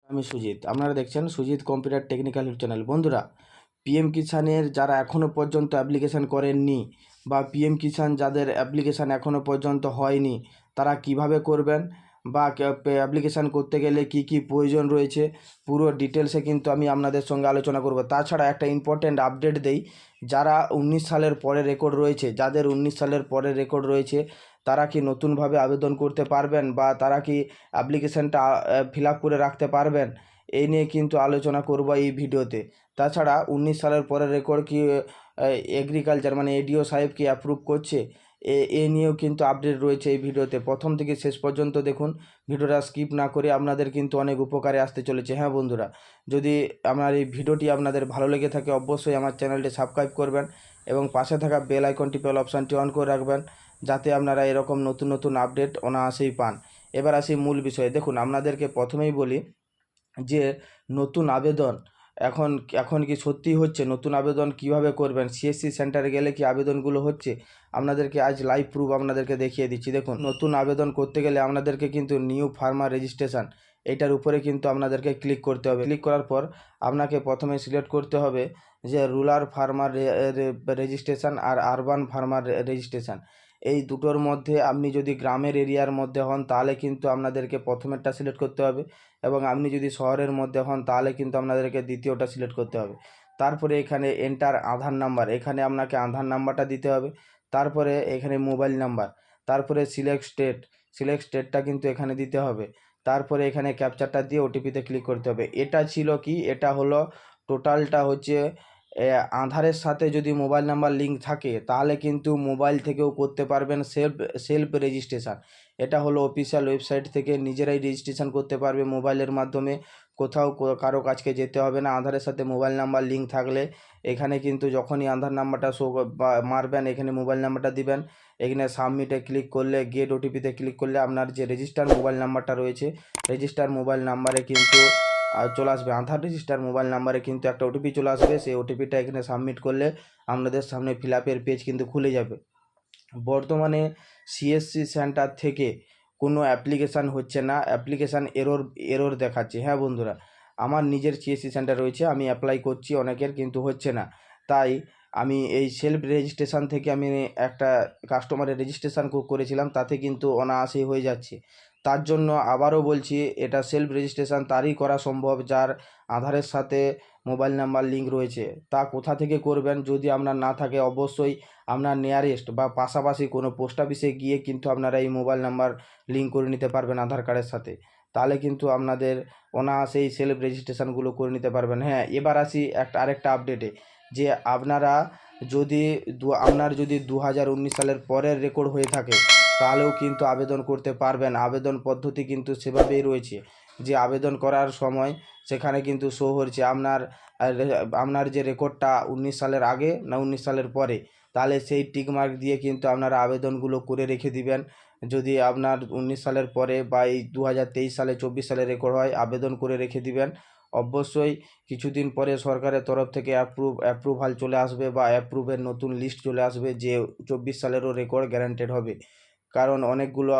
আমি সুজিত, আপনারা দেখছেন Sujit computer technical YouTube channel. বন্ধুরা, পিএম কিষানের যারা এখনও পর্যন্ত অ্যাপ্লিকেশান করেননি বা পিএম কিষান যাদের অ্যাপ্লিকেশান এখনও পর্যন্ত হয়নি, তারা কিভাবে করবেন বা অ্যাপ্লিকেশান করতে গেলে কি কি প্রয়োজন রয়েছে, পুরো ডিটেলসে কিন্তু আমি আপনাদের সঙ্গে আলোচনা করব। তাছাড়া একটা ইম্পর্ট্যান্ট আপডেট দেই, যারা 19 সালের পরে রেকর্ড রয়েছে, যাদের 19 সালের পরে রেকর্ড রয়েছে, তারা কি নতুনভাবে আবেদন করতে পারবেন বা তারা কি অ্যাপ্লিকেশানটা ফিল আপ করে রাখতে পারবেন, এই নিয়ে কিন্তু আলোচনা করব এই ভিডিওতে। তাছাড়া 19 সালের পরে রেকর্ড কি এগ্রিকালচার মানে এডিও সাহেব কি অ্যাপ্রুভ করছে, এ নিয়েও কিন্তু আপডেট রয়েছে এই ভিডিওতে। প্রথম থেকে শেষ পর্যন্ত দেখুন, ভিডিওটা স্কিপ না করে, আপনাদের কিন্তু অনেক উপকারে আসতে চলেছে। হ্যাঁ বন্ধুরা, যদি আমার এই ভিডিওটি আপনাদের ভালো লেগে থাকে, অবশ্যই আমার চ্যানেলটি সাবস্ক্রাইব করবেন এবং পাশে থাকা বেল আইকনটি বেল অপশানটি অন করে রাখবেন, যাতে আপনারা এরকম নতুন নতুন আপডেট অনায়াসেই পান। এবার আসি মূল বিষয়ে। দেখুন, আপনাদেরকে প্রথমেই বলি যে নতুন আবেদন এখন এখন কি সত্যিই হচ্ছে? নতুন আবেদন কিভাবে করবেন, সিএসসি সেন্টারে গেলে কি আবেদনগুলো হচ্ছে? আপনাদেরকে আজ লাইভ প্রুফ আপনাদেরকে দেখিয়ে দিচ্ছি। দেখুন, নতুন আবেদন করতে গেলে আপনাদেরকে কিন্তু নিউ ফার্মার রেজিস্ট্রেশন, এটার উপরে কিন্তু আপনাদেরকে ক্লিক করতে হবে। ক্লিক করার পর আপনাকে প্রথমে সিলেক্ট করতে হবে যে রুরাল ফার্মার রেজিস্ট্রেশন আর আরবান ফার্মার রেজিস্ট্রেশন। এই দুটোর মধ্যে আপনি যদি গ্রামের এরিয়ার মধ্যে হন, তাহলে কিন্তু আপনাদেরকে প্রথমেরটা সিলেক্ট করতে হবে, এবং আপনি যদি শহরের মধ্যে হন, তাহলে কিন্তু আপনাদেরকে দ্বিতীয়টা সিলেক্ট করতে হবে। তারপরে এখানে এন্টার আধার নাম্বার, এখানে আপনাকে আধার নাম্বারটা দিতে হবে। তারপরে এখানে মোবাইল নাম্বার, তারপরে সিলেক্ট স্টেটটা কিন্তু এখানে দিতে হবে। তারপরে এখানে ক্যাপচারটা দিয়ে ওটিপিতে ক্লিক করতে হবে। এটা ছিল কি, এটা হলো টোটালটা হচ্ছে আধারের সাথে যদি মোবাইল নাম্বার লিঙ্ক থাকে, তাহলে কিন্তু মোবাইল থেকেও করতে পারবেন সেলফ রেজিস্ট্রেশন। এটা হলো অফিসিয়াল ওয়েবসাইট থেকে নিজেরাই রেজিস্ট্রেশন করতে পারবে মোবাইলের মাধ্যমে, কোথাও কারো কাছকে যেতে হবে না। আধারের সাথে মোবাইল নাম্বার লিঙ্ক থাকলে এখানে কিন্তু যখনই আধার নাম্বারটা মারবেন, এখানে মোবাইল নাম্বারটা দিবেন, এখানে সাবমিটে ক্লিক করলে, গেট ওটিপিতে ক্লিক করলে আপনার যে রেজিস্টার মোবাইল নাম্বারটা রয়েছে, রেজিস্টার মোবাইল নাম্বারে কিন্তু চলে আসবে, আধার রেজিস্টার মোবাইল নাম্বারে কিন্তু একটা ওটিপি চলে আসবে। সেই ওটিপিটা এখানে সাবমিট করলে আপনাদের সামনে ফিল আপের পেজ কিন্তু খুলে যাবে। বর্তমানে সিএসসি সেন্টার থেকে কোনো অ্যাপ্লিকেশান হচ্ছে না, অ্যাপ্লিকেশান এরর দেখাচ্ছে। হ্যাঁ বন্ধুরা, আমার নিজের সিএসসি সেন্টার রয়েছে, আমি অ্যাপ্লাই করছি অনেকের, কিন্তু হচ্ছে না। তাই আমি এই সেলফ রেজিস্ট্রেশন থেকে আমি একটা কাস্টমারের রেজিস্ট্রেশন করেছিলাম, তাতে কিন্তু অনায়াসেই হয়ে যাচ্ছে। তার জন্য আবারও বলছি, এটা সেলফ রেজিস্ট্রেশন তারই করা সম্ভব যার আধারের সাথে মোবাইল নাম্বার লিঙ্ক রয়েছে। তা কোথা থেকে করবেন, যদি আপনার না থাকে, অবশ্যই আপনার নিয়ারেস্ট বা পাশাপাশি কোনো পোস্ট অফিসে গিয়ে কিন্তু আপনারা এই মোবাইল নাম্বার লিঙ্ক করে নিতে পারবেন আধার কার্ডের সাথে। তাহলে কিন্তু আপনাদের অনায়াসেই সেলফ রেজিস্ট্রেশনগুলো করে নিতে পারবেন। হ্যাঁ, এবার আসি আরেকটা আপডেটে, যে আপনারা যদি আপনার যদি 2019 সালের পরের রেকর্ড হয়ে থাকে, তাহলেও কিন্তু আবেদন করতে পারবেন। আবেদন পদ্ধতি কিন্তু সেভাবেই রয়েছে, যে আবেদন করার সময় সেখানে কিন্তু শো হচ্ছে আপনার যে রেকর্ডটা 19 সালের আগে না 19 সালের পরে, তাহলে সেই টিকমার্ক দিয়ে কিন্তু আপনারা আবেদনগুলো করে রেখে দিবেন। যদি আপনার 19 সালের পরে বা এই 2023 সালে 24 সালে রেকর্ড হয়, আবেদন করে রেখে দিবেন। অবশ্যই কিছুদিন পরে সরকারের তরফ থেকে অ্যাপ্রুভাল চলে আসবে বা অ্যাপ্রুভের নতুন লিস্ট চলে আসবে, যে 24 সালেরও রেকর্ড গ্যারান্টেড হবে। কারণ অনেকগুলো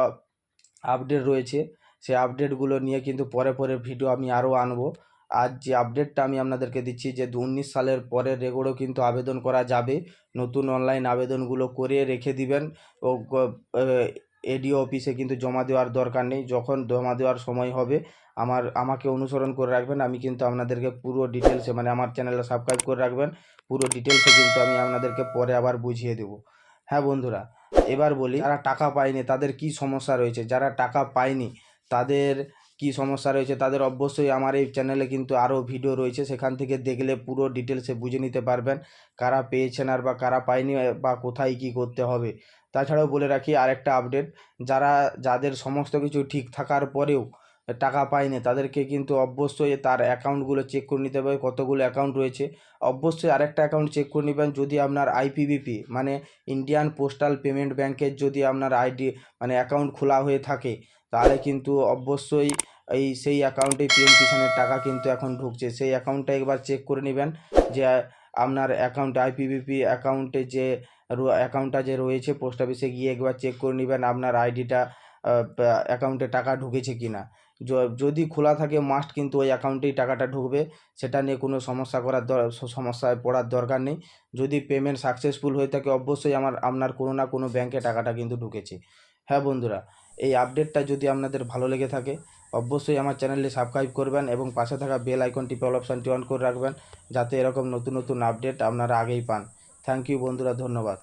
আপডেট রয়েছে, সেই আপডেটগুলো নিয়ে কিন্তু পরে পরে ভিডিও আমি আরও আনবো। আজ যে আপডেটটা আমি আপনাদেরকে দিচ্ছি, যে 19 সালের পরের রেকর্ডও কিন্তু আবেদন করা যাবে। নতুন অনলাইন আবেদনগুলো করে রেখে দিবেন ও এডিও অফিসে কিন্তু জমা দেওয়ার দরকার নেই। যখন জমা দেওয়ার সময় হবে, আমাকে অনুসরণ করে রাখবেন, আমি কিন্তু আপনাদেরকে পুরো ডিটেলসে, মানে আমার চ্যানেলে সাবস্ক্রাইব করে রাখবেন, পুরো ডিটেলসে কিন্তু আমি আপনাদেরকে পরে আবার বুঝিয়ে দেবো। হ্যাঁ বন্ধুরা, এবার বলি, যারা টাকা পায়নি তাদের কি সমস্যা রয়েছে। যারা টাকা পায়নি তাদের কি সমস্যা রয়েছে, তাদের অবশ্যই আমার এই চ্যানেলে কিন্তু আরও ভিডিও রয়েছে, সেখান থেকে দেখলে পুরো ডিটেলসে বুঝে নিতে পারবেন কারা পেয়েছেন আর বা কারা পায়নি বা কোথায় কি করতে হবে। তাছাড়াও বলে রাখি আরেকটা আপডেট, যাদের সমস্ত কিছু ঠিক থাকার পরেও টাকা পায়নি, তাদেরকে কিন্তু অবশ্যই তার অ্যাকাউন্টগুলো চেক করে নিতে হবে, কতগুলো অ্যাকাউন্ট রয়েছে। অবশ্যই আরেকটা অ্যাকাউন্ট চেক করে নেবেন, যদি আপনার আইপিবিপি মানে ইন্ডিয়ান পোস্টাল পেমেন্ট ব্যাংকের যদি আপনার মানে অ্যাকাউন্ট খোলা হয়ে থাকে, তাহলে কিন্তু অবশ্যই সেই অ্যাকাউন্টে পিএম কিষাণের টাকা কিন্তু এখন ঢুকছে। সেই অ্যাকাউন্টটা একবার চেক করে নেবেন, যে আপনার অ্যাকাউন্ট আইপিবিপি অ্যাকাউন্টে যে অ্যাকাউন্টটা যে রয়েছে, পোস্ট অফিসে গিয়ে একবার চেক করে নেবেন আপনার আইডিটা অ্যাকাউন্টে টাকা ঢুকেছে কিনা। যদি খোলা থাকে মাস্ট কিন্তু ওই অ্যাকাউন্টেই টাকাটা ঢুকবে, সেটা নিয়ে কোনো সমস্যায় পড়ার দরকার নেই। যদি পেমেন্ট সাকসেসফুল হয়ে থাকে অবশ্যই আপনার কোনো না কোনো ব্যাংকে টাকাটা কিন্তু ঢুকেছে। হ্যাঁ বন্ধুরা, এই আপডেটটা যদি আপনাদের ভালো লেগে থাকে অবশ্যই আমার চ্যানেলটি সাবস্ক্রাইব করবেন এবং পাশে থাকা বেল আইকন টিপে অল অপশানটি অন করে রাখবেন, যাতে এরকম নতুন নতুন আপডেট আপনারা আগেই পান। থ্যাংক ইউ বন্ধুরা, ধন্যবাদ।